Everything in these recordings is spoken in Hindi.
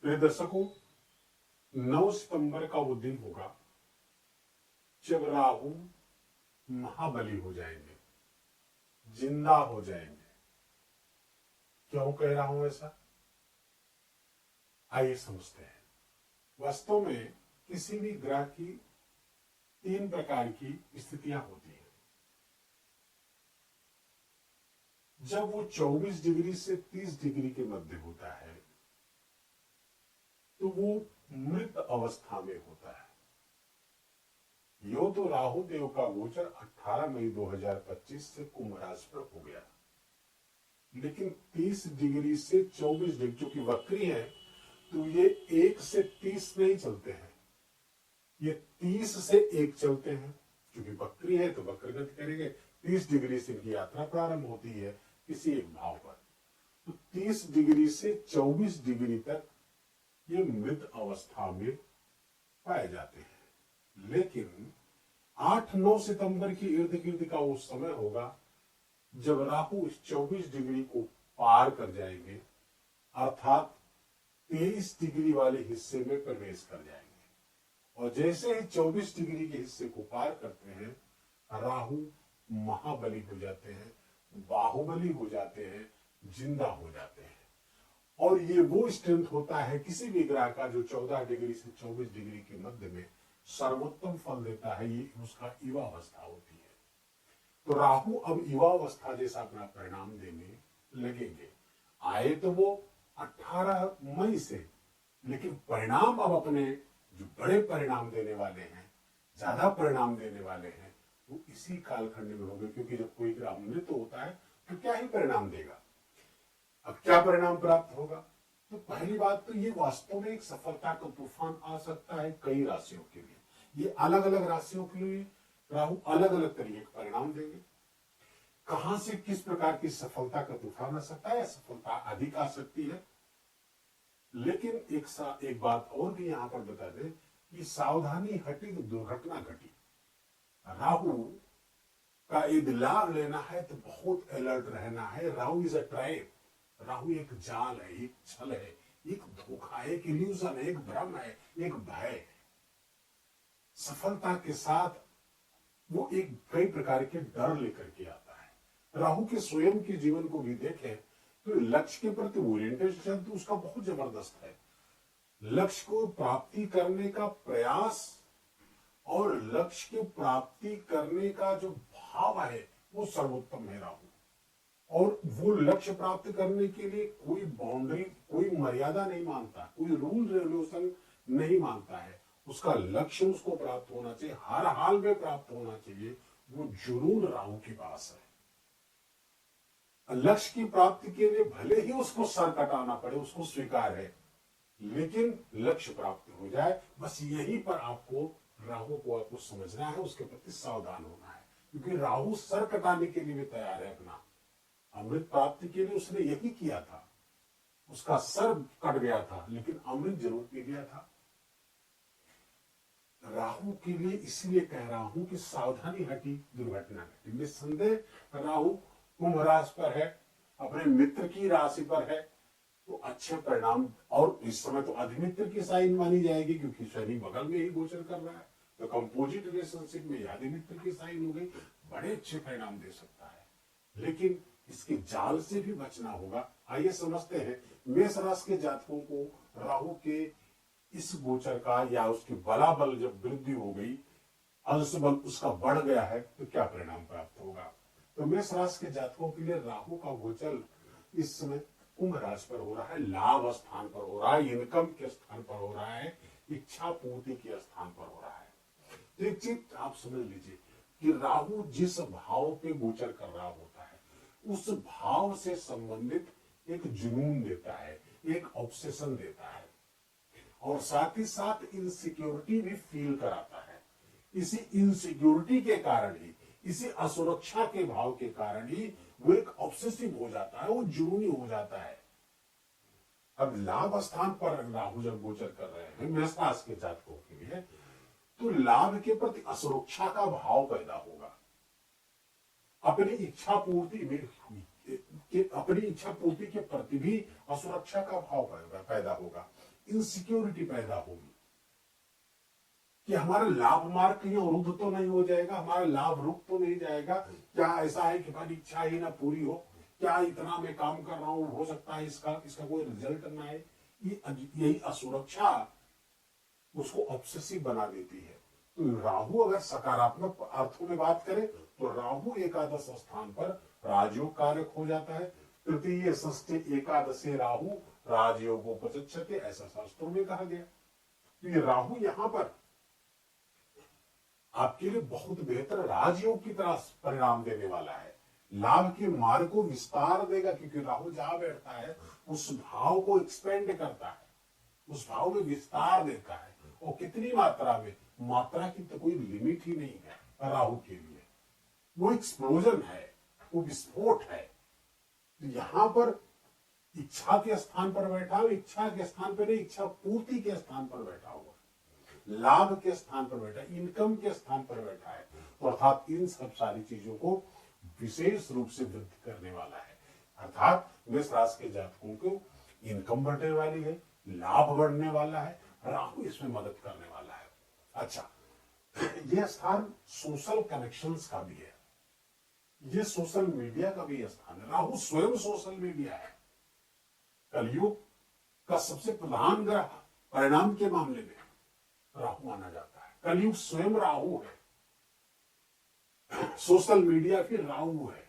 प्रिय दर्शकों, 9 सितंबर का वो दिन होगा जब राहु महाबली हो जाएंगे, जिंदा हो जाएंगे। क्यों कह रहा हूं ऐसा, आइए समझते हैं। वास्तव में किसी भी ग्रह की 3 प्रकार की स्थितियां होती हैं। जब वो 24 डिग्री से 30 डिग्री के मध्य होता है तो वो मृत अवस्था में होता है। यो तो राहु देव का गोचर 18 मई 2025 से कुंभ राशि पर हो गया, लेकिन 30 डिग्री से 24 डिग्री चूंकि वक्री है तो ये 1 से 30 नहीं चलते हैं, ये 30 से 1 चलते हैं। क्योंकि वक्री है तो वक्रगति करेंगे। 30 डिग्री से इनकी यात्रा प्रारंभ होती है किसी एक भाव पर, तो 30 डिग्री से 24 डिग्री तक ये मृत अवस्था में पाए जाते हैं। लेकिन 8-9 सितंबर की इर्द गिर्द का वो समय होगा जब राहु इस 24 डिग्री को पार कर जाएंगे, अर्थात 23 डिग्री वाले हिस्से में प्रवेश कर जाएंगे। और जैसे ही 24 डिग्री के हिस्से को पार करते हैं, राहु महाबली हो जाते हैं, बाहुबली हो जाते हैं, जिंदा हो जाते हैं। और ये वो स्ट्रेंथ होता है किसी भी ग्रह का जो 14 डिग्री से 24 डिग्री के मध्य में सर्वोत्तम फल देता है। ये उसका युवावस्था होती है। तो राहु अब युवावस्था जैसा अपना परिणाम देने लगेंगे। आए तो वो 18 मई से, लेकिन परिणाम अब अपने जो बड़े परिणाम देने वाले हैं, ज्यादा परिणाम देने वाले हैं, वो इसी कालखंड में होंगे। क्योंकि जब कोई ग्रह मृत होता है तो क्या ही परिणाम देगा। अब क्या परिणाम प्राप्त होगा, तो पहली बात तो ये वास्तव में एक सफलता का तूफान आ सकता है कई राशियों के लिए। ये अलग अलग राशियों के लिए राहु अलग अलग तरीके के परिणाम देंगे। कहां से किस प्रकार की सफलता का तूफान आ सकता है, सफलता अधिक आ सकती है। लेकिन एक बात और भी यहां पर बता दें कि सावधानी हटी तो दुर्घटना घटी। राहु का यदि लाभ लेना है तो बहुत अलर्ट रहना है। Rahu is a trap. Rahu एक जाल है, एक छल है, एक धोखा है, एक इल्यूजन है, एक भ्रम है, एक भय है। सफलता के साथ वो एक कई प्रकार के डर लेकर के आता है। राहु के स्वयं के जीवन को भी देखें तो लक्ष्य के प्रति ओरिएंटेशन तो उसका बहुत जबरदस्त है। लक्ष्य को प्राप्ति करने का प्रयास और लक्ष्य की प्राप्ति करने का जो भाव है वो सर्वोत्तम है राहु। और वो लक्ष्य प्राप्त करने के लिए कोई बाउंड्री, कोई मर्यादा नहीं मानता, कोई रूल रेगुलेशन नहीं मानता है। उसका लक्ष्य उसको प्राप्त होना चाहिए, हर हाल में प्राप्त होना चाहिए। वो जुनून राहु के पास है। लक्ष्य की प्राप्ति के लिए भले ही उसको सर कटाना पड़े, उसको स्वीकार है, लेकिन लक्ष्य प्राप्त हो जाए, बस यहीं पर आपको राहु को आपको समझना है, उसके प्रति सावधान होना है। क्योंकि राहु सर कटाने के लिए भी तैयार है। अपना अमृत प्राप्ति के लिए उसने यही किया था। उसका सर कट गया था लेकिन अमृत जरूर पी गया था। राहु के लिए इसलिए कह रहा हूं कि सावधानी हटी दुर्घटना घटी। निस्संदेह राहु कुंभ राशि पर है, अपने मित्र की राशि पर है, तो अच्छे परिणाम। और इस समय तो अधिमित्र की साइन मानी जाएगी क्योंकि शनि बगल में ही गोचर कर रहा है, तो कंपोजिट रिलेशनशिप में अधिमित्र की साइन हो गई, बड़े अच्छे परिणाम दे सकता है। लेकिन इसके जाल से भी बचना होगा। आइए समझते हैं मेष राशि के जातकों को राहु के इस गोचर का या उसकी बलाबल जब वृद्धि हो गई, अंश बल उसका बढ़ गया है, तो क्या परिणाम प्राप्त होगा। तो मेष राशि के जातकों के लिए राहु का गोचर इस समय कुंभ राशि पर हो रहा है, लाभ स्थान पर हो रहा है, इनकम के स्थान पर हो रहा है, इच्छा पूर्ति के स्थान पर हो रहा है। तो एक चीज आप समझ लीजिए कि राहु जिस भाव पे गोचर कर रहा होता है, उस भाव से संबंधित एक जुनून देता है, एक ऑब्सेशन देता है, और साथ ही साथ इनसिक्योरिटी भी फील कराता है। इसी इनसिक्योरिटी के कारण ही, इसी असुरक्षा के भाव के कारण ही वो एक ऑब्सेसिव हो जाता है, वो जुनूनी हो जाता है। अब लाभ स्थान पर राहु जब गोचर कर रहे हैं मेष राशि के जातकों के लिए, तो लाभ के प्रति असुरक्षा का भाव पैदा होगा। अपनी इच्छा पूर्ति में अपनी इच्छा पूर्ति के प्रति भी असुरक्षा का भाव पैदा होगा। इनसिक्योरिटी पैदा होगी कि हमारा लाभ मार्ग कहीं अवरुद्ध तो नहीं हो जाएगा, हमारा लाभ रुक तो नहीं जाएगा, क्या ऐसा है कि हमारी इच्छा ही ना पूरी हो, क्या इतना मैं काम कर रहा हूं, हो सकता है इसका कोई रिजल्ट ना आए। यही असुरक्षा उसको ऑब्सेसिव बना देती है। तो राहु अगर सकारात्मक अर्थों में बात करें तो राहु एकादश स्थान पर राजयोग कारक हो जाता है। तृतीय षष्ठी एकादशे राहु राजयोगोपचक्षते, ऐसा शास्त्रों में कहा गया। तो ये राहु यहां पर आपके लिए बहुत बेहतर राजयोग की तरह परिणाम देने वाला है, लाभ के मार्ग को विस्तार देगा, क्योंकि राहु जहां बैठता है उस भाव को एक्सपेंड करता है, उस भाव में विस्तार देता है। और कितनी मात्रा में, मात्रा की तो कोई लिमिट ही नहीं है राहु के लिए। वो एक्सप्लोजन है, वो विस्फोट है। तो यहां पर इच्छा के स्थान पर बैठा हुआ, इच्छा के स्थान पर नहीं, इच्छा पूर्ति के स्थान पर बैठा हुआ, लाभ के स्थान पर बैठा, इनकम के स्थान पर बैठा है। तो अर्थात इन सब सारी चीजों को विशेष रूप से वृद्धि करने वाला है। अर्थात मेष राशि के जातकों को इनकम बढ़ने वाली है, लाभ बढ़ने वाला है, राहु इसमें मदद करने वाला है। अच्छा, यह स्थान सोशल कनेक्शंस का भी है, ये सोशल मीडिया का भी स्थान है। राहु स्वयं सोशल मीडिया है। कलयुग का सबसे प्रधान ग्रह परिणाम के मामले में राहु माना जाता है। कलयुग स्वयं राहु है, सोशल मीडिया फिर राहु है।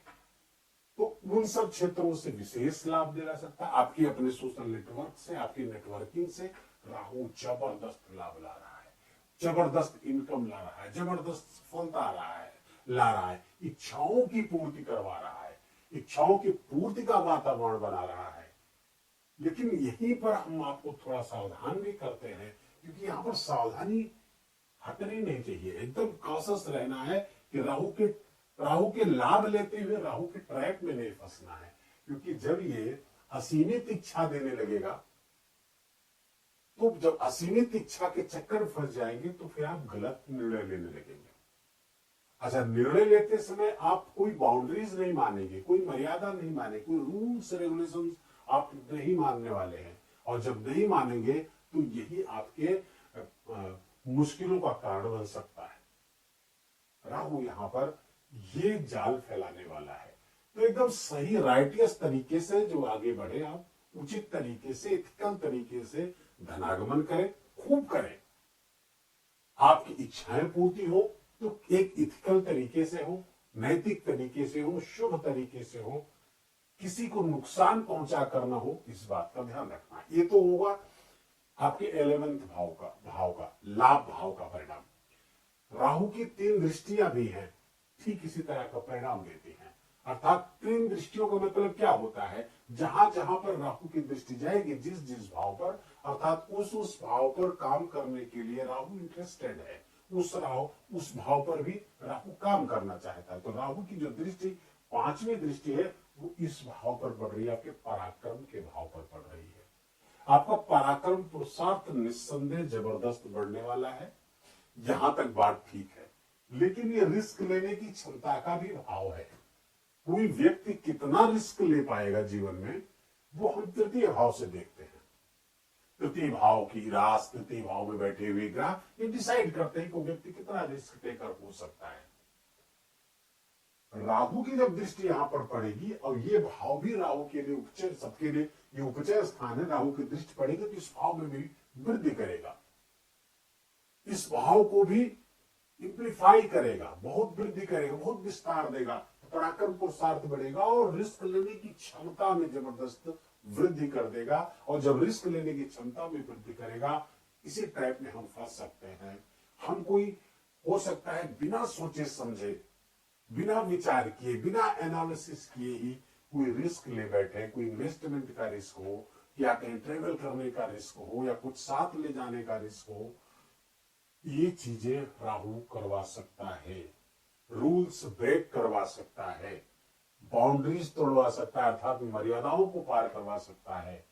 तो उन सब क्षेत्रों से विशेष लाभ दिला सकता है। आपकी अपने सोशल नेटवर्क से, आपकी नेटवर्किंग से राहु जबरदस्त लाभ ला रहा है, जबरदस्त इनकम ला रहा है, जबरदस्त सफलता ला रहा है, इच्छाओं की पूर्ति करवा रहा है, इच्छाओं की पूर्ति का वातावरण बना रहा है। लेकिन यहीं पर हम आपको थोड़ा सावधान भी करते हैं, क्योंकि यहां पर सावधानी हटनी नहीं चाहिए, एकदम कॉशस रहना है कि राहु के लाभ लेते हुए राहु के ट्रैप में नहीं फंसना है। क्योंकि जब ये असीमित इच्छा देने लगेगा, तो जब असीमित इच्छा के चक्कर में फंस जाएंगे तो फिर आप गलत निर्णय लेने लगेंगे। अच्छा, निर्णय लेते समय आप कोई बाउंड्रीज नहीं मानेंगे, कोई मर्यादा नहीं मानेंगे, कोई रूल्स रेगुलेशंस आप नहीं मानने वाले हैं। और जब नहीं मानेंगे तो यही आपके मुश्किलों का कारण बन सकता है। राहु यहां पर ये जाल फैलाने वाला है। तो एकदम सही राइटियस तरीके से जो आगे बढ़े, आप उचित तरीके से, इथिकल तरीके से धनागमन करें, खूब करें। आपकी इच्छाएं पूर्ति हो तो एक इथिकल तरीके से हो, नैतिक तरीके से हो, शुभ तरीके से हो, किसी को नुकसान पहुंचा करना हो, इस बात का ध्यान रखना। ये तो होगा आपके 11वें भाव का लाभ भाव का परिणाम। राहु की 3 दृष्टियां भी हैं, ठीक इसी तरह का परिणाम देती हैं। अर्थात 3 दृष्टियों का मतलब क्या होता है, जहां जहां पर राहु की दृष्टि जाएगी, जिस जिस भाव पर, अर्थात उस भाव पर काम करने के लिए राहु इंटरेस्टेड है, उस भाव पर भी राहु काम करना चाहता है। तो राहु की जो दृष्टि 5वीं दृष्टि है, वो इस भाव पर पड़ रही है, आपके पराक्रम के भाव पर पड़ रही है। आपका पराक्रम पुरुषार्थ निस्संदेह जबरदस्त बढ़ने वाला है, यहां तक बात ठीक है। लेकिन ये रिस्क लेने की क्षमता का भी भाव है। कोई व्यक्ति कितना रिस्क ले पाएगा जीवन में, वो हम तृतीय भाव से देखते हैं। तृतीय भाव की रास, तृतीय भाव में बैठे हुए ग्रह ये डिसाइड करते हैं कि व्यक्ति कितना रिस्क टेकर हो सकता है। राहु की जब दृष्टि यहां पर पड़ेगी, और ये भाव भी राहु के लिए उपचय, सबके लिए ये उपचय स्थान है, राहु की दृष्टि पड़ेगी तो इस भाव में भी वृद्धि करेगा, इस भाव को भी इंप्लीफाई करेगा, बहुत वृद्धि करेगा, बहुत विस्तार देगा, पराक्रम पुरुषार्थ बढ़ेगा और रिस्क लेने की क्षमता में जबरदस्त वृद्धि कर देगा। और जब रिस्क लेने की क्षमता में वृद्धि करेगा, इसी टाइप में हम फंस सकते हैं। हम कोई हो सकता है बिना सोचे समझे, बिना विचार किए, बिना एनालिसिस किए ही कोई रिस्क ले बैठे, कोई इन्वेस्टमेंट का रिस्क हो, या कहीं ट्रेवल करने का रिस्क हो, या कुछ साथ ले जाने का रिस्क हो। ये चीजें राहु करवा सकता है, रूल्स ब्रेक करवा सकता है, बाउंड्रीज तोड़वा सकता है, अर्थात मर्यादाओं को पार करवा सकता है।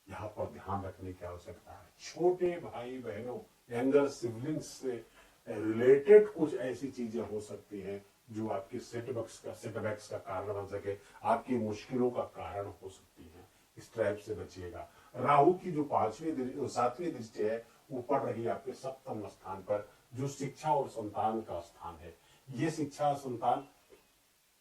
यहां पर ध्यान रखने की आवश्यकता है। छोटे भाई बहनों, यंगर सिबलिंग्स से रिलेटेड कुछ ऐसी चीजें हो सकती हैं जो आपके सेटबैक्स का कारण बन सके, आपकी मुश्किलों का कारण हो सकती है। इस ट्रैप से बचिएगा। राहु की जो सातवीं दृष्टि है वो पड़ रही है आपके सप्तम स्थान पर, जो शिक्षा और संतान का स्थान है। ये शिक्षा संतान,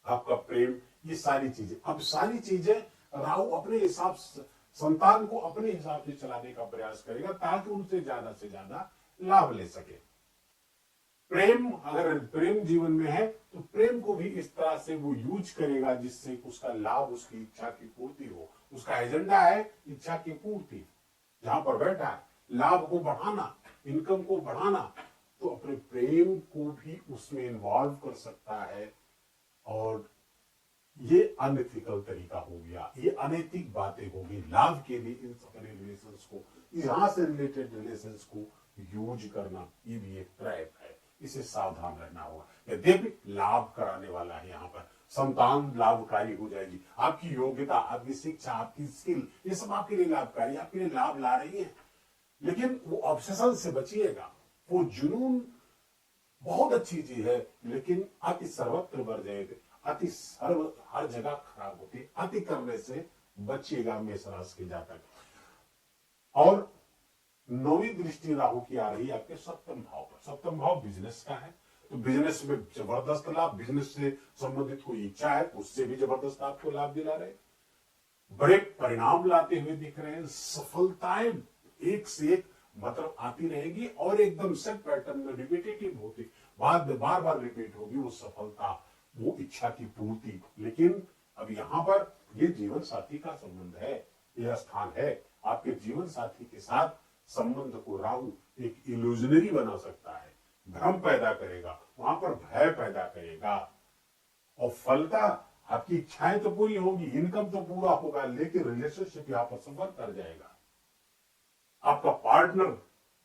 आपका प्रेम, ये सारी चीजें, अब सारी चीजें राहु अपने हिसाब से संतान को अपने हिसाब से चलाने का प्रयास करेगा ताकि उनसे ज्यादा लाभ ले सके। प्रेम, अगर प्रेम जीवन में है तो प्रेम को भी इस तरह से वो यूज करेगा जिससे उसका लाभ, उसकी इच्छा की पूर्ति हो। उसका एजेंडा है इच्छा की पूर्ति, जहां पर बैठा है लाभ को बढ़ाना, इनकम को बढ़ाना, तो अपने प्रेम को भी उसमें इन्वॉल्व कर सकता है। और ये अनएथिकल तरीका हो गया, ये अनैतिक बातें होगी लाभ के लिए। इन सारे रिलेशंस को, यहां से रिलेटेड रिलेशंस को यूज करना, ये भी एक ट्रैप है, इसे सावधान रहना होगा। यद्यपि लाभ कराने वाला है, यहाँ पर संतान लाभकारी हो जाएगी, आपकी योग्यता, आपकी शिक्षा, आपकी स्किल, ये सब आपके लिए लाभकारी, आपके लिए लाभ ला रही है। लेकिन वो ऑब्सेशन से बचिएगा, वो जुनून बहुत अच्छी चीज है, लेकिन अति सर्वत्र वर्जयते, अति सर्व हर जगह खराब होती है। अति करने से बचिएगा मेष राशि के जातक। और नौवीं दृष्टि राहु की आ रही है आपके सप्तम भाव पर। सप्तम भाव बिजनेस का है, तो बिजनेस में जबरदस्त लाभ, बिजनेस से संबंधित कोई इच्छा है उससे भी जबरदस्त आपको लाभ दिला रहे, बड़े परिणाम लाते हुए दिख रहे हैं। सफलताएं एक से एक मतलब आती रहेगी और एकदम सेट पैटर्न में रिपीटेटिव होती, बाद में बार बार रिपीट होगी वो सफलता, वो इच्छा की पूर्ति। लेकिन अब यहां पर ये जीवन साथी का संबंध है, यह स्थान है। आपके जीवन साथी के साथ संबंध को राहु एक इल्यूजनरी बना सकता है, भ्रम पैदा करेगा, वहां पर भय पैदा करेगा। और फलता, आपकी इच्छाएं तो पूरी होगी, इनकम तो पूरा होगा, लेकिन रिलेशनशिप यहां पर सफर कर जाएगा। आपका पार्टनर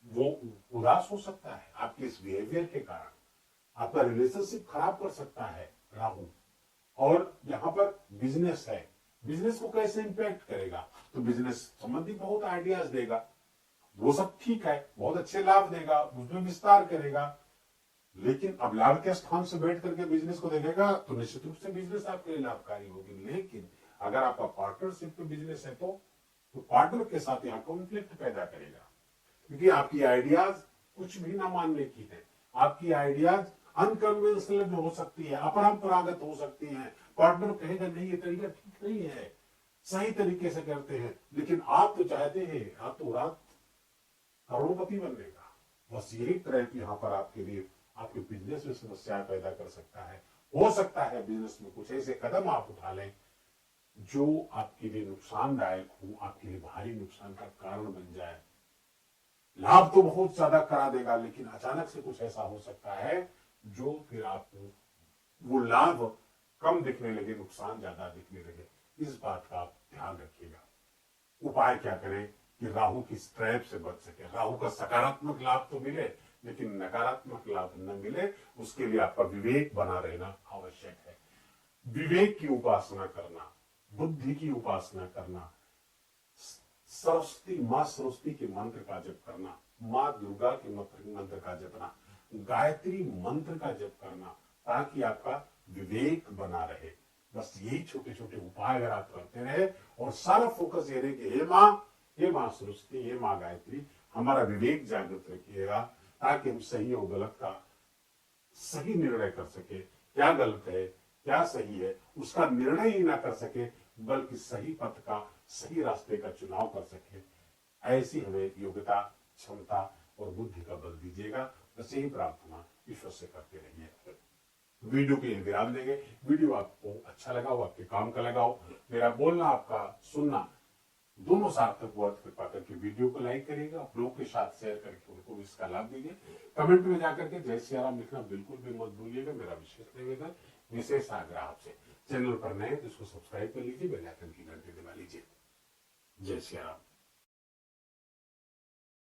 वो उदास हो सकता है आपके इस बिहेवियर के कारण, आपका रिलेशनशिप खराब कर सकता है राहु। और यहां पर बिजनेस है, बिजनेस को कैसे इंपैक्ट करेगा, तो बिजनेस संबंधी बहुत आइडियाज देगा, वो सब ठीक है, बहुत अच्छे लाभ देगा, उसमें विस्तार करेगा। लेकिन अब लाभ के स्थान से बैठ करके बिजनेस को देखेगा तो निश्चित रूप से बिजनेस आपके लिए लाभकारी होगी। लेकिन अगर आपका पार्टनरशिप पे बिजनेस है तो पार्टनर के साथ यहाँ कॉन्फ्लिक्ट पैदा करेगा, क्योंकि आपकी आइडियाज कुछ भी ना मानने की है, आपकी आइडियाज अनकन्वेंशनल हो सकती है, अपरंपरागत हो सकती है। पार्टनर कहेगा नहीं ये तरीका ठीक नहीं है, सही तरीके से करते हैं, लेकिन आप तो चाहते हैं रातों रात करोड़पति बनने का। बस यही ट्रैप यहाँ पर आपके लिए आपके बिजनेस में समस्याएं पैदा कर सकता है। हो सकता है बिजनेस में कुछ ऐसे कदम आप उठा लें जो आपके लिए नुकसानदायक हो, आपके लिए भारी नुकसान का कारण बन जाए। लाभ तो बहुत ज्यादा करा देगा, लेकिन अचानक से कुछ ऐसा हो सकता है जो फिर आपको वो लाभ कम दिखने लगे, नुकसान ज्यादा दिखने लगे। इस बात का आप ध्यान रखिएगा। उपाय क्या करें कि राहु की स्ट्रैप से बच सके, राहु का सकारात्मक लाभ तो मिले लेकिन नकारात्मक लाभ न मिले, उसके लिए आपका विवेक बना रहना आवश्यक है। विवेक की उपासना करना, बुद्धि की उपासना करना, सरस्वती, मां सरस्वती के मंत्र का जप करना, मां दुर्गा के मंत्र का जपना, गायत्री मंत्र का जप करना, ताकि आपका विवेक बना रहे। बस यही छोटे छोटे उपाय अगर आप करते रहे और सारा फोकस ये रहे कि हे मां सरस्वती, हे मां गायत्री, हमारा विवेक जागृत रखिएगा ताकि हम सही और गलत का सही निर्णय कर सके। क्या गलत है क्या सही है उसका निर्णय ही ना कर सके, बल्कि सही पथ का, सही रास्ते का चुनाव कर सके। ऐसी हमें योग्यता, क्षमता और बुद्धि का बल दीजिएगा। बस यही प्रार्थना ईश्वर से करते रहिए। वीडियो के लिए विराम देंगे। वीडियो आपको अच्छा लगा हो, आपके काम का लगा हो, मेरा बोलना आपका सुनना दोनों सार्थक हुआ, कृपा करके वीडियो को लाइक करिएगा, लोगों के साथ शेयर करके उनको भी इसका लाभ दीजिए। कमेंट में जाकर के जय सिया राम लिखना बिल्कुल भी मत भूलिएगा। मेरा विशेष निवेदन, विशेष आग्रह आपसे, चैनल पर नए तो इसको सब्सक्राइब कर लीजिए, बेल आइकन की घंटी दबा लीजिए। जय सिया राम।